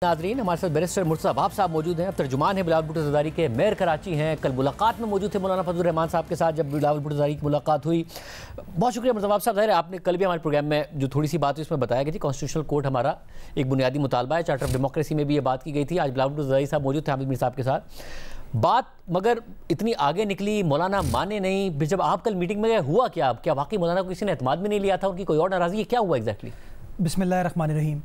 ناظرین، ہمارے ساتھ بیرسٹر مرتضیٰ باب صاحب موجود ہیں، اب ترجمان ہیں بلاول بھٹو زرداری کے، میئر کراچی ہیں۔ کل ملاقات میں موجود تھے مولانا فضل الرحمان صاحب کے ساتھ جب بلاول بھٹو زرداری کی ملاقات ہوئی۔ بہت شکریہ مرتضیٰ باب صاحب، ظاہر ہے آپ نے کل بھی ہمارے پروگرام میں جو تھوڑی سی بات ہوئی اس میں بتایا کہ جی کانسٹیٹیوشنل کورٹ ہمارا ایک بنیادی مطالبہ ہے، چارٹر آف ڈیموکریسی میں بھی یہ بات کی گئی تھی۔ آج بلاول بھٹو زرداری صاحب موجود تھے حامد میر صاحب کے ساتھ، بات مگر اتنی آگے نکلی، مولانا مانے نہیں۔ پھر جب آپ کل میٹنگ میں گئے ہوا کیا واقعی مولانا کو کسی نے اعتماد میں نہیں لیا تھا، ان کی کوئی اور ناراضگی ہے، کیا ہوا ایگزیکٹلی؟ بسم اللہ الرحمن الرحیم۔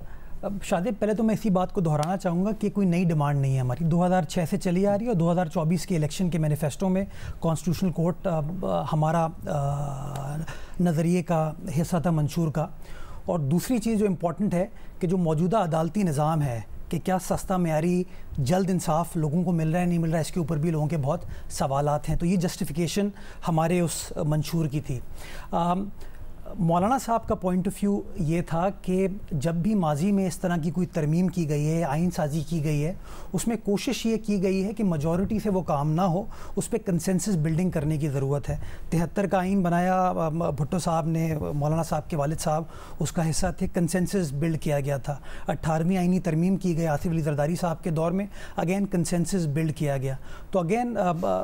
شادب، پہلے تو میں اسی بات کو دہرانا چاہوں گا کہ کوئی نئی ڈیمانڈ نہیں ہے ہماری، 2006 سے چلی آ رہی ہے اور 2024 کے الیکشن کے مینیفیسٹو میں کانسٹیٹیوشنل کورٹ ہمارا نظریے کا حصہ تھا، منشور کا۔ اور دوسری چیز جو امپورٹنٹ ہے کہ جو موجودہ عدالتی نظام ہے کہ کیا سستا معیاری جلد انصاف لوگوں کو مل رہا ہے نہیں مل رہا ہے، اس کے اوپر بھی لوگوں کے بہت سوالات ہیں، تو یہ جسٹیفیکیشن ہمارے اس منشور کی تھی۔ مولانا صاحب کا پوائنٹ آف ویو یہ تھا کہ جب بھی ماضی میں اس طرح کی کوئی ترمیم کی گئی ہے، آئین سازی کی گئی ہے، اس میں کوشش یہ کی گئی ہے کہ میجورٹی سے وہ کام نہ ہو، اس پہ کنسنسس بلڈنگ کرنے کی ضرورت ہے۔ 73 کا آئین بنایا بھٹو صاحب نے، مولانا صاحب کے والد صاحب اس کا حصہ تھے، کنسنسس بلڈ کیا گیا تھا۔ 18ویں آئینی ترمیم کی گئی آصف علی زرداری صاحب کے دور میں، اگین کنسنسس بلڈ کیا گیا۔ تو اگین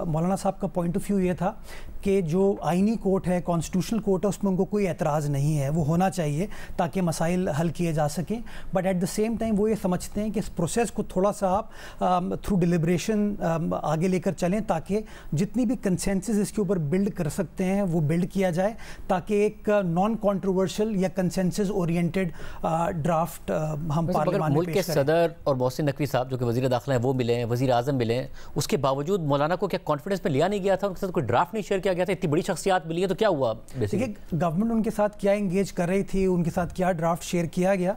مولانا صاحب کا پوائنٹ آف ویو یہ تھا کہ جو آئینی کورٹ ہے، کانسٹیٹیوشنل کورٹ ہے، اس میں ان کو کوئی اعتراض نہیں ہے، وہ ہونا چاہیے تاکہ مسائل حل کیے جا سکیں۔ But at the same time وہ یہ سمجھتے ہیں کہ اس پروسیس کو تھوڑا سا آپ تھرو ڈیلیبریشن آگے لے کر چلیں تاکہ جتنی بھی کنسنسس اس کے اوپر بلڈ کر سکتے ہیں وہ بلڈ کیا جائے، تاکہ ایک نان کانٹروورشل یا کنسنسس اورینٹڈ ڈرافٹ ہم پارلیمان میں ملک کے صدر اور محسن نقوی صاحب جو کہ وزیر داخلہ ہیں وہ ملے ہیں، وزیر اعظم ملے ہیں، اس کے باوجود مولانا کو کیا کانفیڈنس میں لیا نہیں گیا تھا؟ ان کے ساتھ کوئی ڈرافٹ نہیں شیئر کیا گیا تھا؟ اتنی بڑی شخصیات ملی ہے تو کیا ہوا؟ دیکھیے گورنمنٹ ان کے ساتھ کیا انگیج کر رہی تھی، ان کے ساتھ کیا ڈرافٹ شیئر کیا گیا،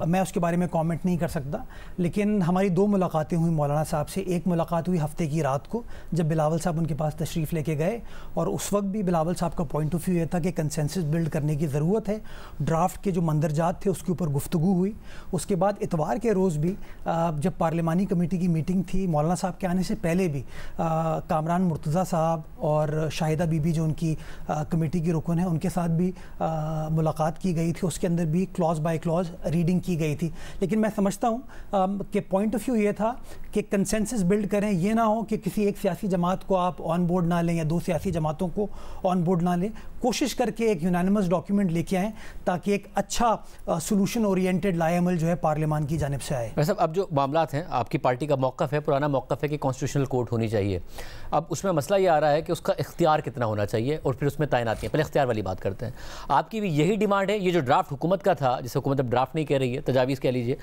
میں اس کے بارے میں کامنٹ نہیں کر سکتا۔ لیکن ہماری 2 ملاقاتیں ہوئی مولانا صاحب سے۔ ایک ملاقات ہوئی ہفتے کی رات کو جب بلاول صاحب ان کے پاس تشریف لے کے گئے، اور اس وقت بھی بلاول صاحب کا پوائنٹ آف ویو یہ تھا کہ کنسنسس بلڈ کرنے کی ضرورت ہے، ڈرافٹ کے جو مندرجات تھے اس کے اوپر گفتگو ہوئی۔ اس کے بعد اتوار کے روز بھی جب پارلیمانی کمیٹی کی میٹنگ تھی، مولانا صاحب کے آنے سے پہلے بھی کامران مرتضیٰ صاحب اور شاہدہ بی بی جو ان کی کمیٹی کی رکن ہے ان کے ساتھ بھی ملاقات کی گئی تھی، اس کے اندر بھی کلاز بائی کلاز ریڈنگ کی گئی تھی۔ لیکن میں سمجھتا ہوں کہ پوائنٹ آف ویو یہ تھا کہ کنسنسس بلڈ کریں، یہ نہ ہو کہ کسی ایک سیاسی جماعت کو آپ آن بورڈ نہ لیں یا 2 سیاسی جماعتوں کو آن بورڈ نہ لیں، کوشش کر کے ایک یونانیمس ڈاکیومنٹ لے کے آئیں تاکہ ایک اچھا سولوشن اورینٹڈ لائے عمل جو ہے پارلیمان کی جانب سے آئے۔ ویسے اب جو معاملات ہیں، آپ کی پارٹی کا موقف ہے، پرانا موقف ہے کہ کانسٹیٹیوشنل کورٹ ہونی چاہیے۔ اب اس میں مسئلہ یہ آ رہا ہے کہ اس کا اختیار کتنا ہونا چاہیے اور پھر اس میں تعیناتیاں، پہلے اختیار والی بات کرتے ہیں۔ آپ کی بھی یہی ڈیمانڈ ہے؟ یہ جو ڈرافٹ حکومت کا تھا، جسے حکومت اب ڈرافٹ نہیں کہہ رہی ہے، تجاویز کہہ لیجئے،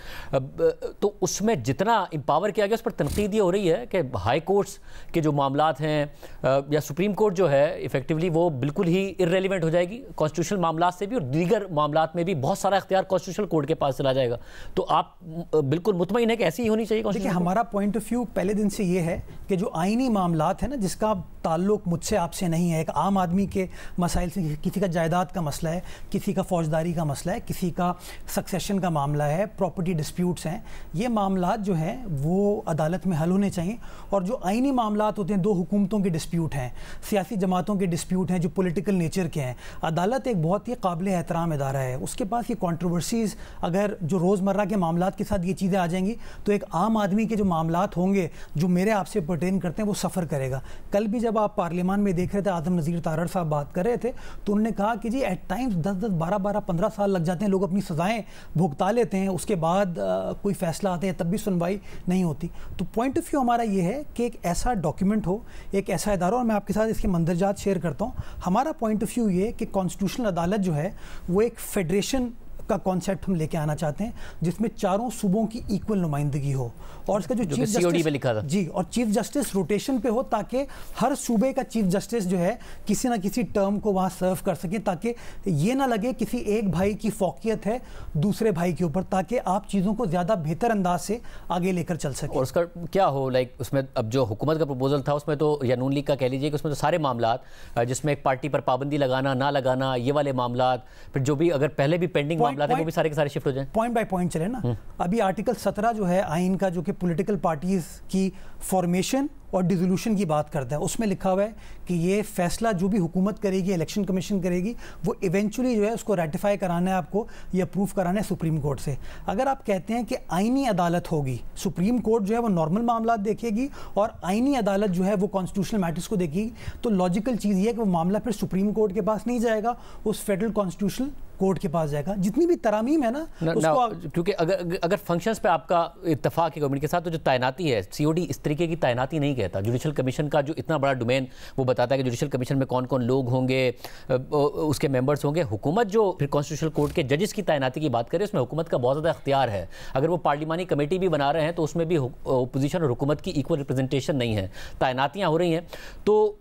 تو اس میں جتنا امپاور کیا گیا اس پر تنقید یہ ہو رہی ہے کہ ہائی کورٹس کے جو معاملات ہیں یا سپریم کورٹ جو ہے ایفیکٹولی وہ بالکل ہی ارریلیونٹ ہو جائے گی کانسٹیٹیوشنل معاملات سے بھی، اور دیگر معاملات میں بھی بہت سارا اختیار کانسٹیٹیوشنل کورٹ کے پاس چلا جائے گا۔ تو آپ بالکل مطمئن ہیں کہ ایسی ہی ہونی چاہیے؟ دیکھیں، ہمارا پوائنٹ آف ویو پہلے دن سے یہ ہے کہ جو آئینی معاملات ہیں نا، جس کا تعلق مجھ سے آپ سے نہیں ہے، ایک عام آدمی کے مسائل سے، کسی کا جائیداد کا مسئلہ ہے، کسی کا فوجداری کا مسئلہ ہے، کسی کا سکسیشن کا معاملہ ہے، پراپرٹی ڈسپیوٹس ہیں، یہ معاملات جو ہیں وہ عدالت میں حل ہونے چاہیے۔ اور جو آئینی معاملات ہوتے ہیں، 2 حکومتوں کے ڈسپیوٹ ہیں، سیاسی جماعتوں کے ڈسپیوٹ ہیں جو پولیٹیکل نیچر کے ہیں، عدالت ایک بہت ہی قابل احترام ادارہ ہے، اس کے پاس یہ کنٹروورسیز اگر جو روزمرہ کے معاملات کے ساتھ یہ چیزیں آ جائیں گی تو ایک عام آدمی کے جو معاملات ہوں گے جو میرے آپ سے پرٹین کرتے ہیں وہ سفر کرے گا۔ کل بھی جب آپ پارلیمان میں دیکھ رہے تھے، اعظم نذیر تارڑ صاحب بات کر رہے تھے تو انہوں نے کہا کہ جی ایٹ ٹائمز 10 12 15 سال لگ جاتے ہیں، لوگ اپنی سزائیں بھگتا لیتے ہیں، اس کے بعد کوئی فیصلہ آتے ہیں تب بھی سنوائی نہیں ہوتی۔ تو پوائنٹ آف ویو ہمارا یہ ہے کہ ایک ایسا ڈاکیومنٹ ہو، ایک ایسا ادارہ، اور میں آپ کے ساتھ اس کے مندرجات شیئر کرتا ہوں۔ ہمارا پوائنٹ آف ویو یہ کہ کانسٹیٹیوشنل عدالت جو ہے وہ ایک فیڈریشن کا کانسیپٹ ہم لے کے آنا چاہتے ہیں جس میں چاروں صوبوں کی ایکول نمائندگی ہو، اور اس کا جو چیف جسٹس جی اور چیف جسٹس روٹیشن پہ ہو تاکہ ہر صوبے کا چیف جسٹس جو ہے کسی نہ کسی ٹرم کو وہاں سرو کر سکیں، تاکہ یہ نہ لگے کسی ایک بھائی کی فوقیت ہے دوسرے بھائی کے اوپر، تاکہ آپ چیزوں کو زیادہ بہتر انداز سے آگے لے کر چل سکیں۔ اور اس کا کیا ہو اس میں اب جو حکومت کا پروپوزل تھا اس میں تو یا نون لیگ کا کہہ لیجیے کہ اس میں تو سارے معاملات جس میں ایک پارٹی پر پابندی لگانا نہ لگانا، یہ والے معاملات، پھر جو بھی اگر پہلے بھی پینڈنگ معاملات ہیں وہ بھی سارے کے سارے شفٹ ہو جائیں، پوائنٹ بائی پوائنٹ چلے نا۔ ابھی آرٹیکل 17 جو ہے آئین کا، جو کہ پولیٹیکل پارٹیز کی فارمیشن اور ڈیزولوشن کی بات کرتا ہے. اس میں لکھا ہوا ہے کہ یہ فیصلہ جو بھی حکومت کرے گی, الیکشن کمیشن کرے گی, وہ ایونچولی جو ہے اس کو ریٹیفائی کرانا ہے آپ کو, یا اپروو کرانا ہے سپریم کورٹ سے. اگر آپ کہتے ہیں کہ آئینی عدالت ہوگی, سپریم کورٹ جو ہے وہ نارمل معاملات دیکھے گی اور آئینی عدالت جو ہے وہ کانسٹیٹیوشنل میٹرز کو دیکھے گی, تو لاجیکل چیز یہ ہے کہ وہ معاملہ پھر سپریم کورٹ کے پاس نہیں جائے گا, اس فیڈرل کانسٹیٹیوشنل کورٹ کے پاس جائے گا. جتنی بھی ترامیم ہے نا اس کو, کیونکہ اگر فنکشنز پہ آپ کا اتفاق ہے گورنمنٹ کے ساتھ, تو جو تعیناتی ہے سی او ڈی اس طریقے کی تعیناتی نہیں کہتا. جوڈیشل کمیشن کا جو اتنا بڑا ڈومین وہ بتاتا ہے کہ جوڈیشل کمیشن میں کون کون لوگ ہوں گے, اس کے ممبرس ہوں گے. حکومت جو پھر کانسٹیٹیوشنل کورٹ کے ججز کی تعیناتی کی بات کرے, اس میں حکومت کا بہت زیادہ اختیار ہے. اگر وہ پارلیمانی کمیٹی بھی بنا رہے ہیں تو اس میں بھی اپوزیشن اور حکومت کی ایکول ریپرزنٹیشن نہیں ہے, تعیناتیاں ہو رہی ہیں. تو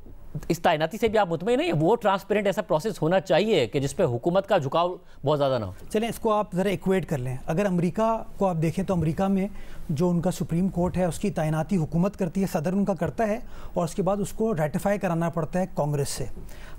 اس تعیناتی سے بھی آپ مطمئن نہیں ہیں؟ وہ ٹرانسپیرنٹ ایسا پروسیس ہونا چاہیے کہ جس پہ حکومت کا جھکاؤ بہت زیادہ نہ ہو. چلیں اس کو آپ ذرا ایکویٹ کر لیں. اگر امریکہ کو آپ دیکھیں تو امریکہ میں جو ان کا سپریم کورٹ ہے اس کی تعیناتی حکومت کرتی ہے, صدر ان کا کرتا ہے, اور اس کے بعد اس کو ریٹیفائی کرانا پڑتا ہے کانگریس سے.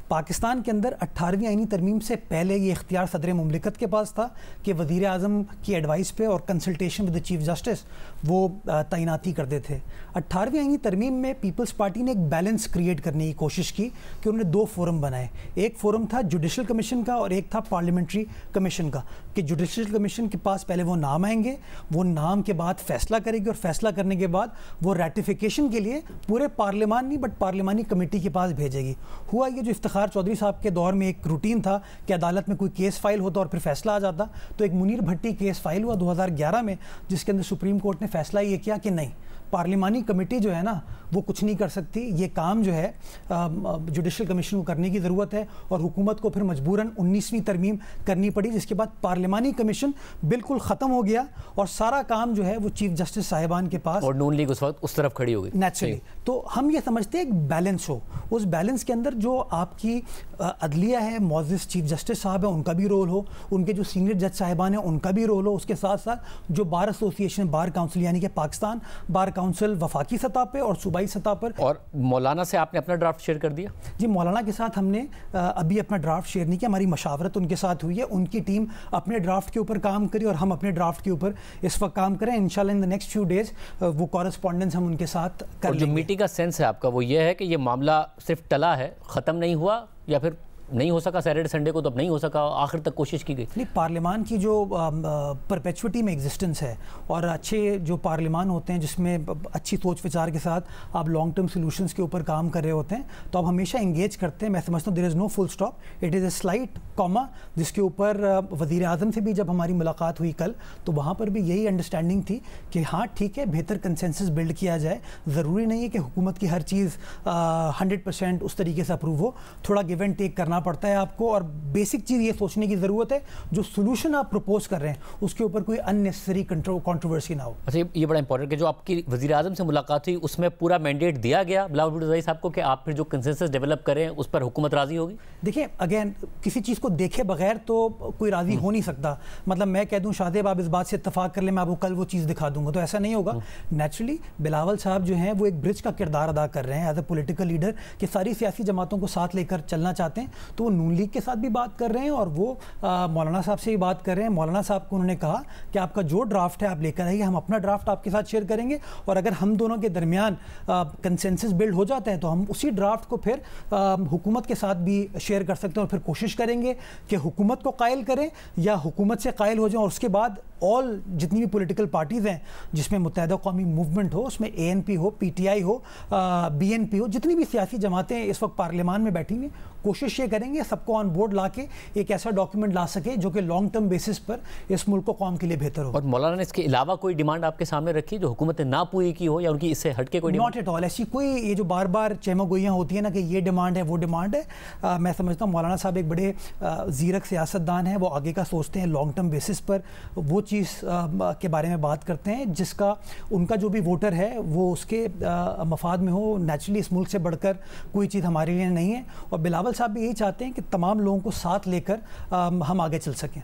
پاکستان کے اندر 18ویں آئینی ترمیم سے پہلے یہ اختیار صدر مملکت کے پاس تھا کہ وزیر اعظم کی ایڈوائس پہ اور کنسلٹیشن ود چیف جسٹس وہ تعیناتی کرتے تھے. 18ویں آئینی ترمیم میں پیپلز پارٹی نے ایک بیلنس کریٹ کرنے کی کوشش کی کہ انہوں نے 2 فورم بنائے. ایک فورم تھا جوڈیشل کمیشن کا اور ایک تھا پارلیمنٹری کمیشن کا, کہ جوڈیشل کمیشن کے پاس پہلے وہ نام آئیں گے, وہ نام کے بعد فیصلہ کرے گی, اور فیصلہ کرنے کے بعد وہ ریٹیفیکیشن کے لیے پورے پارلیمان نہیں بٹ پارلیمانی کمیٹی کے پاس بھیجے گی. ہوا یہ جو افتخار چودھری صاحب کے دور میں ایک روٹین تھا کہ عدالت میں کوئی کیس فائل ہوتا اور پھر فیصلہ آ جاتا, تو ایک منیر بھٹی کیس فائل ہوا 2011 میں, جس کے اندر سپریم کورٹ نے فیصلہ یہ کیا کہ نہیں, پارلیمانی کمیٹی جو ہے نا وہ کچھ نہیں کر سکتی, یہ کام جو ہے جوڈیشل کمیشن کو کرنے کی ضرورت ہے, اور حکومت کو پھر مجبوراً 19ویں ترمیم کرنی پڑی, جس کے بعد پارلیمانی کمیشن بالکل ختم ہو گیا اور سارا کام جو ہے وہ چیف جسٹس صاحبان کے پاس, اور نون لیگ اس وقت اس طرف کھڑی ہو گئی نیچرلی. تو ہم یہ سمجھتے ہیں ایک بیلنس ہو, اس بیلنس کے اندر جو آپ کی عدلیہ ہے, معزز چیف جسٹس صاحب ہیں ان کا بھی رول ہو, ان کے جو سینئر جج صاحبان ہیں ان کا بھی رول ہو, اس کے ساتھ ساتھ جو بار ایسوسیشن, بار کاؤنسل یعنی کہ پاکستان بار کاؤنسل وفاقی سطح پہ اور صوبائی سطح پر. اور مولانا سے آپ نے اپنا ڈرافٹ شیئر کر دیا؟ جی, مولانا کے ساتھ ہم نے ابھی اپنا ڈرافٹ شیئر نہیں کیا, ہماری مشاورت ان کے ساتھ ہوئی ہے, ان کی ٹیم اپنے ڈرافٹ کے اوپر کام کری اور ہم اپنے ڈرافٹ کے اوپر اس وقت کام کریں. انشاءاللہ ان دی نیکسٹ فیو ڈیز وہ کورسپونڈنس ہم ان کے ساتھ کر لیں گے. جو میٹنگ کا سینس ہے آپ کا وہ یہ ہے کہ یہ معاملہ صرف ٹلا ہے, ختم نہیں ہوا, یا پھر نہیں ہو سکا سیٹرڈے سنڈے کو تو اب نہیں ہو سکا, آخر تک کوشش کی گئی؟ نہیں, پارلیمان کی جو پرپیچوٹی میں ایگزسٹنس ہے اور اچھے جو پارلیمان ہوتے ہیں جس میں اچھی سوچ وچار کے ساتھ آپ لانگ ٹرم سولوشنز کے اوپر کام کر رہے ہوتے ہیں, تو آپ ہمیشہ انگیج کرتے ہیں. میں سمجھتا ہوں there is no full stop, it is a slight comma, جس کے اوپر وزیر اعظم سے بھی جب ہماری ملاقات ہوئی کل تو وہاں پر بھی یہی انڈرسٹینڈنگ تھی کہ ہاں ٹھیک ہے, بہتر کنسنسس بلڈ کیا جائے, ضروری نہیں ہے کہ حکومت کی ہر چیز 100% اس طریقے سے اپروو ہو, تھوڑا گیو اینڈ ٹیک کرنا پڑتا ہے آپ کو. اور بیسک چیز یہ سوچنے کی ضرورت ہے جو سولوشن آپ پروپوز کر رہے ہیں اس کے اوپر کوئی ان نیسسری کنٹروورسی نہ ہو. اچھا, یہ بڑا امپورٹنٹ کہ جو آپ کی وزیر اعظم سے ملاقات ہوئی اس میں پورا مینڈیٹ دیا گیا بلاول بھٹو زئی صاحب کو کہ آپ پھر جو کنسنسس ڈیولپ کریں اس پر حکومت راضی ہوگی؟ دیکھیں, اگین کسی چیز کو دیکھے بغیر تو کوئی راضی ہو نہیں سکتا. مطلب میں کہہ دوں شادیب آپ اس بات سے اتفاق کر لیں, میں آپ کو کل وہ چیز دکھا دوں گا, تو ایسا نہیں ہوگا. نیچرلی بلاول صاحب جو ہیں وہ ایک برج کا کردار ادا کر رہے ہیں ایز اے پولیٹیکل لیڈر, کہ ساری سیاسی جماعتوں کو ساتھ لے کر چلنا چاہتے ہیں, تو وہ نون لیگ کے ساتھ بھی بات کر رہے ہیں اور وہ مولانا صاحب سے بھی بات کر رہے ہیں. مولانا صاحب کو انہوں نے کہا کہ آپ کا جو ڈرافٹ ہے آپ لے کر آئیے, ہم اپنا ڈرافٹ آپ کے ساتھ شیئر کریں گے, اور اگر ہم دونوں کے درمیان کنسنسس بلڈ ہو جاتا ہے تو ہم اسی ڈرافٹ کو پھر حکومت کے ساتھ بھی شیئر کر سکتے ہیں, اور پھر کوشش کریں گے کہ حکومت کو قائل کریں یا حکومت سے قائل ہو جائیں, اور اس کے بعد آل جتنی بھی پولیٹیکل پارٹیز ہیں جس میں متحدہ قومی موومنٹ ہو, اس میں ANP ہو, PTI ہو, BNP ہو, جتنی بھی سیاسی جماعتیں اس وقت پارلیمان میں بیٹھی ہوئی, کوشش یہ کریں گے سب کو آن بورڈ لا کے ایک ایسا ڈاکیومنٹ لا سکے جو کہ لانگ ٹرم بیسس پر اس ملک کو قوم کے لیے بہتر ہو. اور مولانا نے اس کے علاوہ کوئی ڈیمانڈ آپ کے سامنے رکھی جو حکومت نے نہ پوری کی ہو, یا ان کی اس سے ہٹ کے کوئی ڈیمانڈ؟ Not at all. ایسی کوئی یہ جو بار بار چہمہ گوئیاں ہوتی ہیں نا کہ یہ ڈیمانڈ ہے وہ ڈیمانڈ ہے, میں سمجھتا ہوں مولانا صاحب ایک بڑے زیرک سیاستدان ہیں, وہ آگے کا سوچتے ہیں, لانگ ٹرم بیسس پر وہ چیز کے بارے میں بات کرتے ہیں جس کا ان کا جو بھی ووٹر ہے وہ اس کے مفاد میں ہو. نیچرلی اس ملک سے بڑھ کر کوئی چیز ہمارے لیے نہیں ہے, اور بلاول صاحب بھی یہی چاہتے ہیں کہ تمام لوگوں کو ساتھ لے کر ہم آگے چل سکیں.